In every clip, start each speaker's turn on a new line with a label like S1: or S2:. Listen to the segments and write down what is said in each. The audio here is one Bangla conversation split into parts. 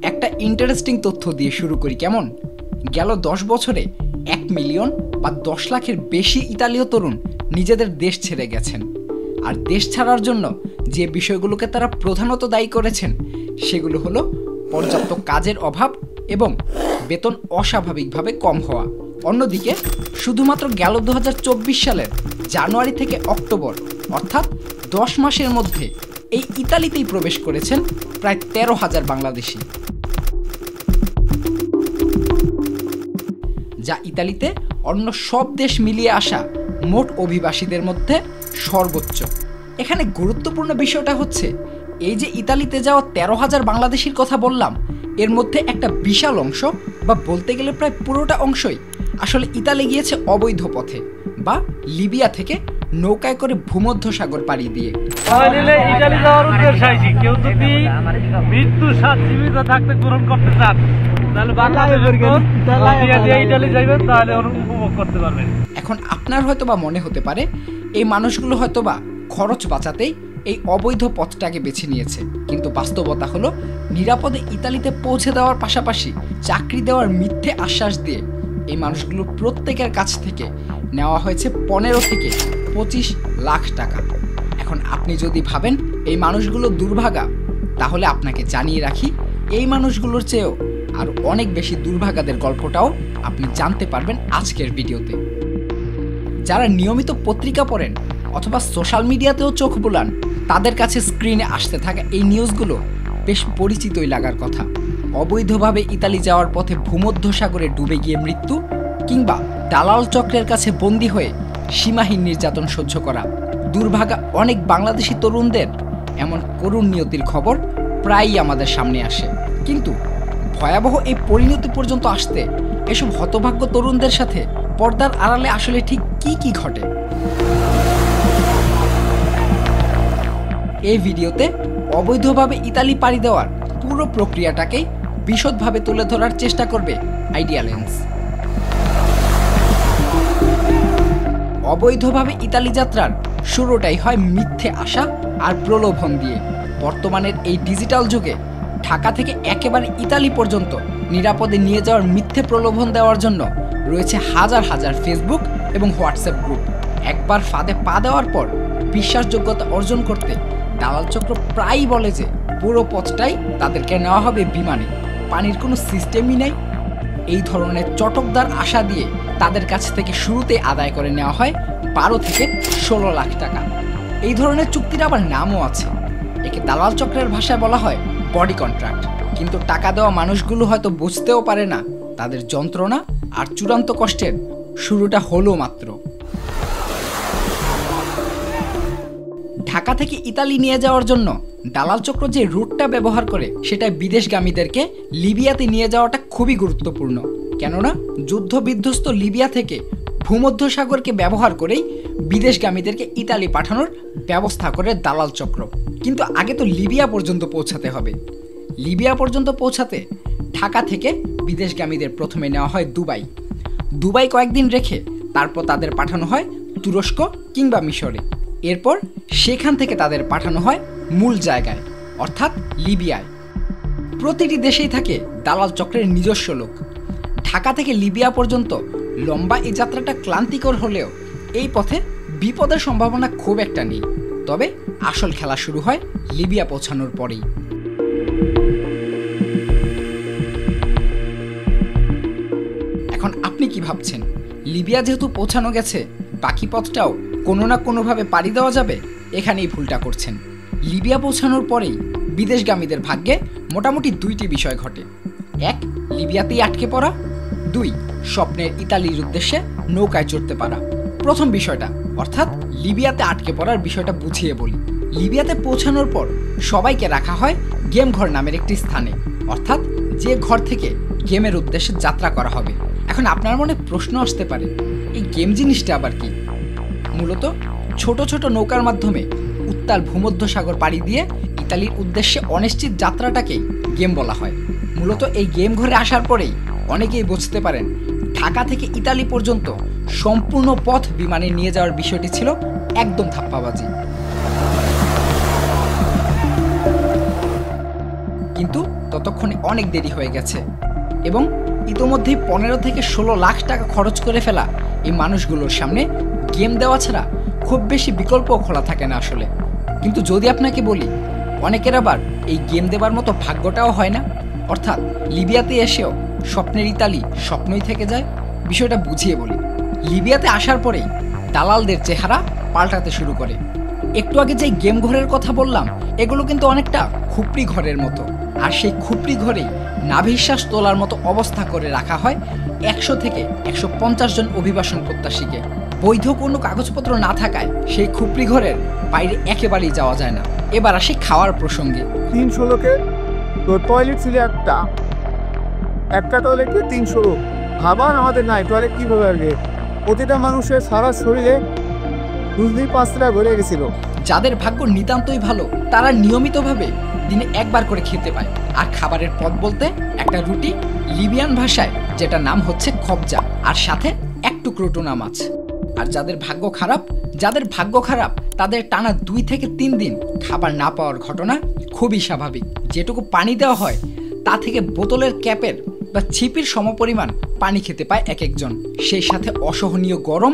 S1: একটা ইন্টারেস্টিং তথ্য দিয়ে শুরু করি কেমন? গেল 10 বছরে 1 মিলিয়ন বা 10 লাখের বেশি ইতালীয় তরুণ নিজেদের দেশ ছেড়ে গেছেন। আর দেশ ছাড়ার জন্য যে বিষয়গুলোকে তারা প্রধানত দায়ী করেছেন সেগুলো হলো পর্যাপ্ত কাজের অভাব এবং বেতন অস্বাভাবিকভাবে কম হওয়া। অন্যদিকে শুধুমাত্র গেল 2024 সালের জানুয়ারি থেকে অক্টোবর অর্থাৎ 10 মাসের মধ্যে এই ইতালিতেই প্রবেশ করেছেন প্রায় 13,000 বাংলাদেশি, যা ইতালিতে অন্য সব দেশ মিলিয়ে আসা মোট অভিবাসীদের মধ্যে সর্বোচ্চ। এখানে গুরুত্বপূর্ণ বিষয়টা হচ্ছে এই যে ইতালিতে যাওয়া 13,000 বাংলাদেশির কথা বললাম, এর মধ্যে একটা বিশাল অংশ বা বলতে গেলে প্রায় পুরোটা অংশই আসলে ইতালি গিয়েছে অবৈধ পথে বা লিবিয়া থেকে নৌকায় করে ভূমধ্যসাগর পাড়ি দিয়ে।
S2: ইতালি যাওয়ার উদ্দেশ্য আছে, কেউ যদি মৃত্যুর স্বাদ জীবিত থাকতে গ্রহণ করতে চান তাহলে ইতালি যাইবেন, তাহলে উপভোগ করতে পারবেন।
S1: এখন আপনার হয়তোবা মনে হতে পারে এই মানুষগুলো হয়তোবা খরচ বাঁচাতেই এই অবৈধ পথটাকে বেছে নিয়েছে, কিন্তু বাস্তবতা হলো নিরাপদে ইতালিতে পৌঁছে দেওয়ার পাশাপাশি চাকরি দেওয়ার মিথ্যে আশ্বাস দিয়ে এই মানুষগুলোর প্রত্যেকের কাছ থেকে নেওয়া হয়েছে 15 থেকে 25 লাখ টাকা। এখন আপনি যদি ভাবেন এই মানুষগুলো দুর্ভাগা, তাহলে আপনাকে জানিয়ে রাখি এই মানুষগুলোর চেয়েও আর অনেক বেশি দুর্ভাগাদের গল্পটাও আপনি জানতে পারবেন আজকের ভিডিওতে। যারা নিয়মিত পত্রিকা পড়েন অথবা সোশ্যাল মিডিয়াতেও চোখ বুলান, তাদের কাছে স্ক্রিনে আসতে থাকা এই নিউজগুলো বেশ পরিচিতই লাগার কথা। অবৈধভাবে ইতালি যাওয়ার পথে ভূমধ্যসাগরে ডুবে গিয়ে মৃত্যু, কিংবা দালাল চক্রের কাছে বন্দী হয়ে সীমাহীন নির্যাতন সহ্য করা। দুর্ভাগা অনেক বাংলাদেশি তরুণদের এমন করুণ নিয়তির খবর প্রায়ই আমাদের সামনে আসে। কিন্তু ভয়াবহ এই পরিণতি পর্যন্ত আসতে এসব হতভাগ্য তরুণদের সাথে পর্দার আড়ালে আসলে ঠিক কি ঘটে, এই ভিডিওতে অবৈধভাবে ইতালি পাড়ি দেওয়ার পুরো প্রক্রিয়াটাকেই বিশদভাবে তুলে ধরার চেষ্টা করবে আইডিয়া লেন্স। অবৈধভাবে ইতালি যাত্রার শুরুটাই হয় মিথ্যে আশা আর প্রলোভন দিয়ে। বর্তমানের এই ডিজিটাল যুগে ঢাকা থেকে একেবারে ইতালি পর্যন্ত নিরাপদে নিয়ে যাওয়ার মিথ্যে প্রলোভন দেওয়ার জন্য রয়েছে হাজার হাজার ফেসবুক এবং হোয়াটসঅ্যাপ গ্রুপ। একবার ফাঁদে পা দেওয়ার পর বিশ্বাসযোগ্যতা অর্জন করতে দালাল চক্র প্রায়ই বলে যে পুরো পথটাই তাদেরকে নেওয়া হবে বিমানে, পানির কোনো সিস্টেমই নেই। এই ধরনের চটকদার আশা দিয়ে তাদের কাছ থেকে শুরুতে আদায় করে নেওয়া হয় 12 থেকে 16 লাখ টাকা। এই ধরনের চুক্তির আবার নামও আছে, একে দালাল চক্রের ভাষায় বলা হয় বডি কন্ট্রাক্ট। কিন্তু টাকা দেওয়া মানুষগুলো হয়তো বুঝতেও পারে না তাদের যন্ত্রণা আর চূড়ান্ত কষ্টের শুরুটা হলো মাত্র। ঢাকা থেকে ইতালি নিয়ে যাওয়ার জন্য দালাল চক্র যে রুটটা ব্যবহার করে সেটা বিদেশগামীদেরকে লিবিয়াতে নিয়ে যাওয়াটা খুবই গুরুত্বপূর্ণ। কেননা যুদ্ধ বিধ্বস্ত লিবিয়া থেকে ভূমধ্যসাগরকে ব্যবহার করেই বিদেশগামীদেরকে ইতালি পাঠানোর ব্যবস্থা করে দালাল চক্র। কিন্তু আগে তো লিবিয়া পর্যন্ত পৌঁছাতে হবে। লিবিয়া পর্যন্ত পৌঁছাতে ঢাকা থেকে বিদেশগামীদের প্রথমে নেওয়া হয় দুবাই কয়েকদিন রেখে তারপর তাদের পাঠানো হয় তুরস্ক কিংবা মিশরে। এরপর সেখান থেকে তাদের পাঠানো হয় মূল জায়গায় অর্থাৎ লিবিয়ায়। প্রতিটি দেশেই থাকে দালাল চক্রের নিজস্ব লোক। ঢাকা থেকে লিবিয়া পর্যন্ত লম্বা এই যাত্রাটা ক্লান্তিকর হলেও এই পথে বিপদের সম্ভাবনা খুব একটা নেই। তবে আসল খেলা শুরু হয় লিবিয়া পৌঁছানোর পরেই। এখন আপনি কি ভাবছেন, লিবিয়া যেহেতু পৌঁছানো গেছে বাকি পথটাও কোনো না কোনোভাবে পাড়ি দেওয়া যাবে? এখানেই ভুলটা করছেন। লিবিয়া পৌঁছানোর পরেই বিদেশগামীদের ভাগ্যে মোটামুটি 2টি বিষয় ঘটে। 1, লিবিয়াতেই আটকে পড়া। 2, স্বপ্নের ইতালির উদ্দেশ্যে নৌকায় চড়তে পারা। প্রথম বিষয়টা অর্থাৎ লিবিয়াতে আটকে পড়ার বিষয়টা বুঝিয়ে বলি। লিবিয়াতে পৌঁছানোর পর সবাইকে রাখা হয় গেম ঘর নামের একটি স্থানে, অর্থাৎ যে ঘর থেকে গেমের উদ্দেশ্যে যাত্রা করা হবে। এখন আপনার মনে প্রশ্ন আসতে পারে, এই গেম জিনিসটা আবার কি? মূলত ছোট ছোট নৌকার মাধ্যমে উত্তাল ভূমধ্যসাগর পাড়ি দিয়ে ইতালির উদ্দেশ্যে অনিশ্চিত যাত্রাটাকেই গেম বলা হয়। মূলত এই গেম ঘরে আসার পরেই অনেকেই বুঝতে পারেন ঢাকা থেকে ইতালি পর্যন্ত সম্পূর্ণ পথ বিমানে নিয়ে যাওয়ার বিষয়টি ছিল একদম ধাপ্পাবাজি। কিন্তু ততক্ষণে অনেক দেরি হয়ে গেছে এবং ইতোমধ্যেই 15 থেকে 16 লাখ টাকা খরচ করে ফেলা এই মানুষগুলোর সামনে গেম দেওয়া ছাড়া খুব বেশি বিকল্পও খোলা থাকে না আসলে। কিন্তু যদি আপনাকে বলি অনেকের আবার এই গেম দেবার মতো ভাগ্যটাও হয় না, অর্থাৎ লিবিয়াতে এসেও স্বপ্নের ইতালি স্বপ্নই থেকে যায়। বিষয়টা বুঝিয়ে বলি। লিবিয়াতে আসার পরেই দালালদের চেহারা পাল্টাতে শুরু করে। একটু আগে যে গেম ঘরের কথা বললাম এগুলো কিন্তু অনেকটা খুপড়ি ঘরের মতো, আর সেই খুপড়ি ঘরেই নাভিশ্বাস তোলার মতো অবস্থা করে রাখা হয় 100 থেকে 150 জন অভিবাসন প্রত্যাশীকে। বৈধ কোনো কাগজপত্র না থাকায় সেই খুপড়ি ঘরের বাইরে একেবারেই যাওয়া যায় না। এবার আসি খাওয়ার প্রসঙ্গে।
S3: 300 লোকের তো টয়লেট ছিল একটা টয়লেটে 300 লোক। খাবার আমাদের নাই, টয়লেট কীভাবে আসবে? প্রতিটা মানুষের সারা শরীরে 2-5 টাকা ঘুরে গেছিল।
S1: যাদের ভাগ্য নিতান্তই ভালো তারা নিয়মিতভাবে দিনে একবার করে খেতে পায়। আর খাবারের পদ বলতে একটা রুটি, লিবিয়ান ভাষায় যেটা নাম হচ্ছে খবজা, আর সাথে এক টুকরো টুনা মাছ। আর যাদের ভাগ্য খারাপ তাদের টানা 2 থেকে 3 দিন খাবার না পাওয়ার ঘটনা খুবই স্বাভাবিক। যেটুকু পানি দেওয়া হয় তা থেকে বোতলের ক্যাপের বা ছিপির সমপরিমাণ পানি খেতে পায় এক একজন। সেই সাথে অসহনীয় গরম,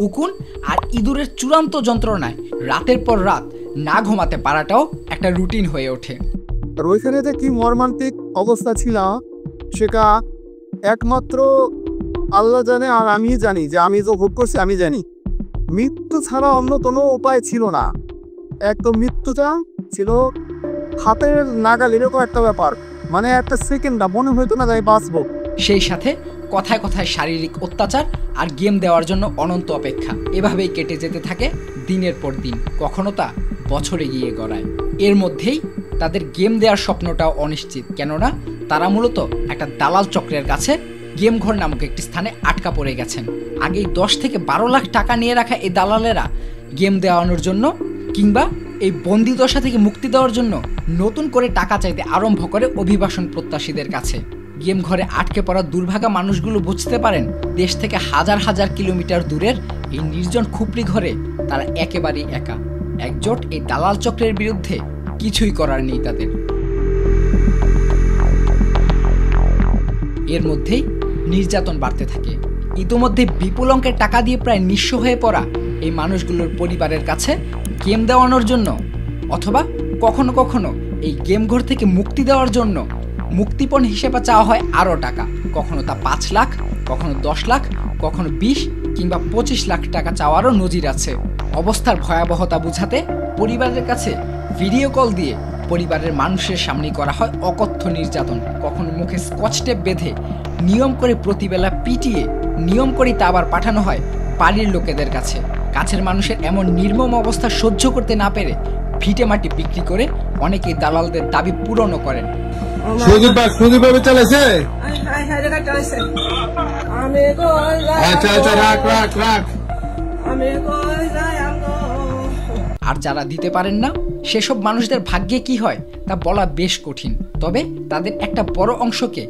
S1: উকুন আর ইঁদুরের চূড়ান্ত যন্ত্রণায় রাতের পর রাত না ঘুমাতে পারাটাও একটা রুটিন হয়ে ওঠে।
S3: আর ওইখানে যে কি মর্মান্তিক অবস্থা ছিল সেটা একমাত্র আল্লাহ জানে, আর আমি জানি যে আমি যে ভোগ করছি আমি জানি। মৃত্যু ছাড়া অন্য কোনো উপায় ছিল না। একদম মৃত্যুটা ছিল হাতের নাগাল, এরকম একটা ব্যাপার। মানে একটা সেকেন্ডটা মনে হইতো না যাই বাঁচবো।
S1: সেই সাথে কথায় কথায় শারীরিক অত্যাচার আর গেম দেওয়ার জন্য অনন্ত অপেক্ষা, এভাবেই কেটে যেতে থাকে দিনের পর দিন, কখনো তা বছরে গিয়ে গড়ায়। এর মধ্যেই তাদের গেম দেওয়ার স্বপ্নটাও অনিশ্চিত, কেননা তারা মূলত একটা দালাল চক্রের কাছে গেম ঘর নামক একটি স্থানে আটকা পড়ে গেছেন। আগেই 10 থেকে 12 লাখ টাকা নিয়ে রাখা এই দালালেরা গেম দেওয়ানোর জন্য কিংবা এই বন্দি দশা থেকে মুক্তি দেওয়ার জন্য নতুন করে টাকা চাইতে আরম্ভ করে অভিবাসন প্রত্যাশীদের কাছে। গেম ঘরে আটকে পড়া দুর্ভাগা মানুষগুলো বুঝতে পারেন দেশ থেকে হাজার হাজার কিলোমিটার দূরের এই নির্জন খুপড়ি ঘরে তারা একেবারেই একা। একজোট এই দালাল চক্রের বিরুদ্ধে কিছুই করার নেই তাদের। এর মধ্যেই নির্যাতন বাড়তে থাকে। ইতোমধ্যে বিপুল অঙ্কের টাকা দিয়ে প্রায় নিঃস্ব হয়ে পড়া এই মানুষগুলোর পরিবারের কাছে গেম দেওয়ানোর জন্য অথবা কখনো কখনো এই গেম ঘর থেকে মুক্তি দেওয়ার জন্য মুক্তিপণ হিসেবে চাওয়া হয় আরও টাকা। কখনো তা 5 লাখ, কখনো 10 লাখ, কখনো 20 কিংবা 25 লাখ টাকা চাওয়ারও নজির আছে। অবস্থার ভয়াবহতা বুঝাতে পরিবারের কাছে ভিডিও কল দিয়ে পরিবারের মানুষের সামনে করা হয় অকথ্য নির্যাতন। কখনো মুখে স্কচ টেপ বেঁধে নিয়ম করে প্রতিবেলা পিটিয়ে নিয়ম করেই তা আবার পাঠানো হয় বাড়ির লোকেদের কাছে। কাছের মানুষের এমন নির্মম অবস্থা সহ্য করতে না পেরে ভিটে মাটি বিক্রি করে অনেকেই দালালদের দাবি পূরণও করেন। আর যারা দিতে পারেন না সেসব মানুষদের ভাগ্যে কি হয় তা বলা বেশ কঠিন। তবে তাদের একটা বড় অংশকে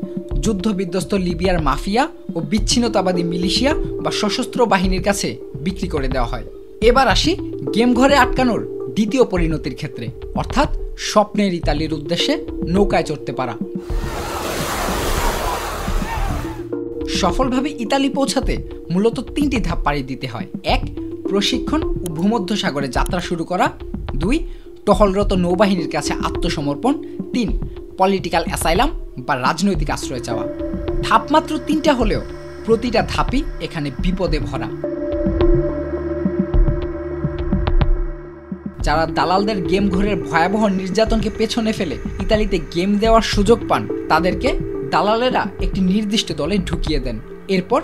S1: যুদ্ধ বিধ্বস্ত লিবিয়ার মাফিয়া ও বিচ্ছিন্নতাবাদী মিলিশিয়া বা সশস্ত্র বাহিনীর কাছে বিক্রি করে দেওয়া হয়। এবার আসি গেম ঘরে আটকানোর দ্বিতীয় পরিণতির ক্ষেত্রে, অর্থাৎ স্বপ্নের ইতালির উদ্দেশ্যে নৌকায় চড়তে পারা। সফলভাবে ইতালি পৌঁছাতে মূলত 3টি ধাপ পাড়ি দিতে হয়। 1. প্রশিক্ষণ ও ভূমধ্য সাগরে যাত্রা শুরু করা। 2. টহলরত নৌবাহিনীর কাছে আত্মসমর্পণ। 3. পলিটিক্যাল অ্যাসাইলাম বা রাজনৈতিক আশ্রয় চাওয়া। ধাপ মাত্র 3টা হলেও প্রতিটা ধাপই এখানে বিপদে ভরা। যারা দালালদের গেম ঘরের ভয়াবহ নির্যাতনকে পেছনে ফেলে ইতালিতে গেম দেওয়ার সুযোগ পান তাদেরকে দালালেরা একটি নির্দিষ্ট দলে ঢুকিয়ে দেন। এরপর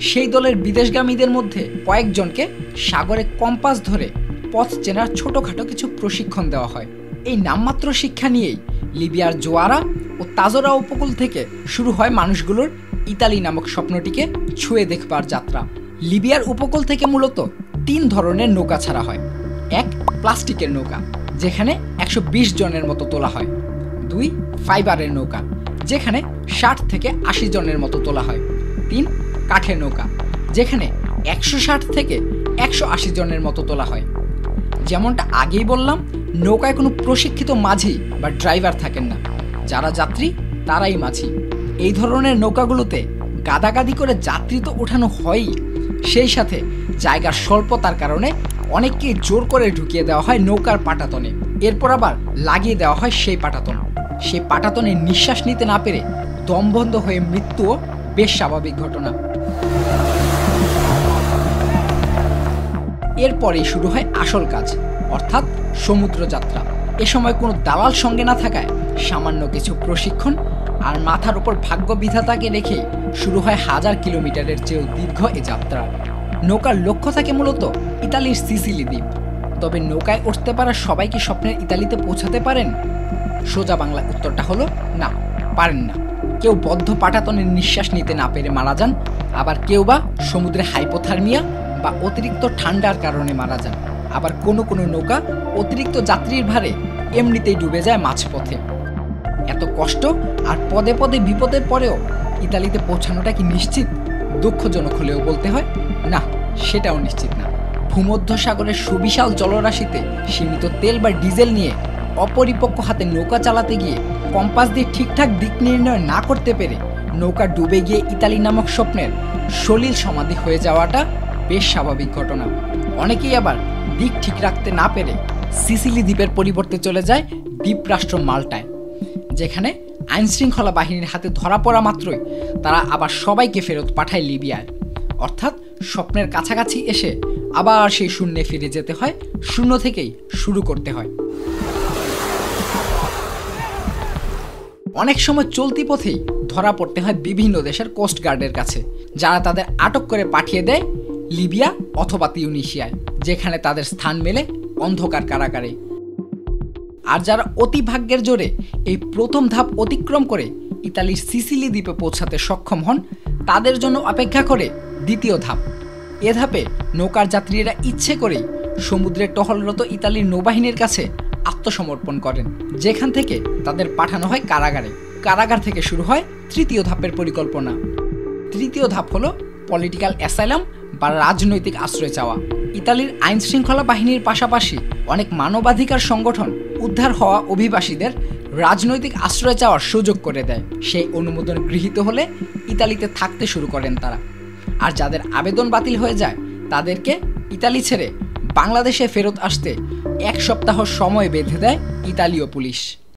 S1: সেই দলের বিদেশগামীদের মধ্যে কয়েকজনকে সাগরে কম্পাস ধরে পথ চেনার ছোটখাটো কিছু প্রশিক্ষণ দেওয়া হয়। এই নামমাত্র শিক্ষা নিয়েই লিবিয়ার জোয়ারা ও তাজরা উপকূল থেকে শুরু হয় মানুষগুলোর ইতালি নামক স্বপ্নটিকে ছুঁয়ে দেখবার যাত্রা। লিবিয়ার উপকূল থেকে মূলত 3 ধরনের নৌকা ছাড়া হয়। 1. প্লাস্টিকের নৌকা, যেখানে 120 জনের মতো তোলা হয়। 2. ফাইবারের নৌকা, যেখানে 60 থেকে 80 জনের মতো তোলা হয়। 3. কাঠের নৌকা, যেখানে 160 থেকে 180 জনের মতো তোলা হয়। যেমনটা আগেই বললাম, নৌকায় কোনো প্রশিক্ষিত মাঝি বা ড্রাইভার থাকেন না। যারা যাত্রী তারাই মাঝি। এই ধরনের নৌকাগুলোতে গাদাগাদি করে যাত্রী তো ওঠানো হয়ই, সেই সাথে জায়গার স্বল্পতার কারণে অনেককে জোর করে ঢুকিয়ে দেওয়া হয় নৌকার পাটাতনে, এরপর আবার লাগিয়ে দেওয়া হয় সেই পাটাতন। সেই পাটাতনে নিঃশ্বাস নিতে না পেরে দমবন্ধ হয়ে মৃত্যুও বেশ স্বাভাবিক ঘটনা। এরপরেই শুরু হয় আসল কাজ, অর্থাৎ সমুদ্র যাত্রা। এ সময় কোনো দালাল সঙ্গে না থাকায় সামান্য কিছু প্রশিক্ষণ আর মাথার উপর ভাগ্য বিধাতাকে রেখে শুরু হয় 1000 কিলোমিটারের চেয়েও দীর্ঘ এ যাত্রা। নৌকার লক্ষ্য থাকে মূলত ইতালির সিসিলি দ্বীপ। তবে নৌকায় উঠতে পারা সবাই কি স্বপ্নের ইতালিতে পৌঁছাতে পারেন? সোজা বাংলা উত্তরটা হলো না, পারেন না। কেউ বদ্ধ পাটাতনে নিঃশ্বাস নিতে না পেরে মারা যান, আবার কেউ বা সমুদ্রে হাইপোথার্মিয়া বা অতিরিক্ত ঠান্ডার কারণে মারা যান, আবার কোনো কোনো নৌকা অতিরিক্ত যাত্রীর ভারে এমনিতেই ডুবে যায় মাঝপথে। এত কষ্ট আর পদে পদে বিপদের পরেও ইতালিতে পৌঁছানোটা কি নিশ্চিত? দুঃখজনক হলেও বলতে হয় না, সেটাও নিশ্চিত না। ভূমধ্য সাগরের সুবিশাল জলরাশিতে সীমিত তেল বা ডিজেল নিয়ে অপরিপক্ক হাতে নৌকা চালাতে গিয়ে কম্পাস দিয়ে ঠিকঠাক দিক নির্ণয় না করতে পেরে নৌকা ডুবে গিয়ে ইতালি নামক স্বপ্নের সলিল সমাধি হয়ে যাওয়াটা বেশ স্বাভাবিক ঘটনা। অনেকেই আবার দিক ঠিক রাখতে না পেরে সিসিলি দ্বীপের পরিবর্তে চলে যায় দ্বীপরাষ্ট্র মাল্টায়, যেখানে আইনশৃঙ্খলা বাহিনীর হাতে ধরা পড়া মাত্রই তারা আবার সবাইকে ফেরত পাঠায় লিবিয়ায়। অর্থাৎ স্বপ্নের কাছাকাছি এসে আবার সেই শূন্যে ফিরে যেতে হয়, শূন্য থেকেই শুরু করতে হয়। অনেক সময় চলতি পথেই ধরা পড়তে হয় বিভিন্ন দেশের কোস্ট গার্ডের কাছে, যারা তাদের আটক করে পাঠিয়ে দেয় লিবিয়া অথবা তিউনিসিয়ায়, যেখানে তাদের স্থান মেলে অন্ধকার কারাগারে। আর যারা অতি ভাগ্যের জোরে এই প্রথম ধাপ অতিক্রম করে ইতালির সিসিলি দ্বীপে পৌঁছাতে সক্ষম হন, তাদের জন্য অপেক্ষা করে দ্বিতীয় ধাপ। এ ধাপে নৌকার যাত্রীরা ইচ্ছে করেই সমুদ্রে টহলরত ইতালির নৌবাহিনীর কাছে আত্মসমর্পণ করেন, যেখান থেকে তাদের পাঠানো হয় কারাগারে। কারাগার থেকে শুরু হয় তৃতীয় ধাপের পরিকল্পনা। তৃতীয় ধাপ হলো পলিটিক্যাল অ্যাসাইলাম বা রাজনৈতিক আশ্রয় চাওয়া। ইতালির আইন শৃঙ্খলা বাহিনীর পাশাপাশি অনেক মানবাধিকার সংগঠন উদ্ধার হওয়া অভিবাসীদের রাজনৈতিক আশ্রয় চাওয়ার সুযোগ করে দেয়। সেই অনুমোদন গৃহীত হলে ইতালিতে থাকতে শুরু করেন তারা। আর যাদের আবেদন বাতিল হয়ে যায় তাদেরকে ইতালি ছেড়ে বাংলাদেশে ফেরত আসতে 1 সপ্তাহ সময় বেঁধে দেয় ইতালীয় পুলিশ।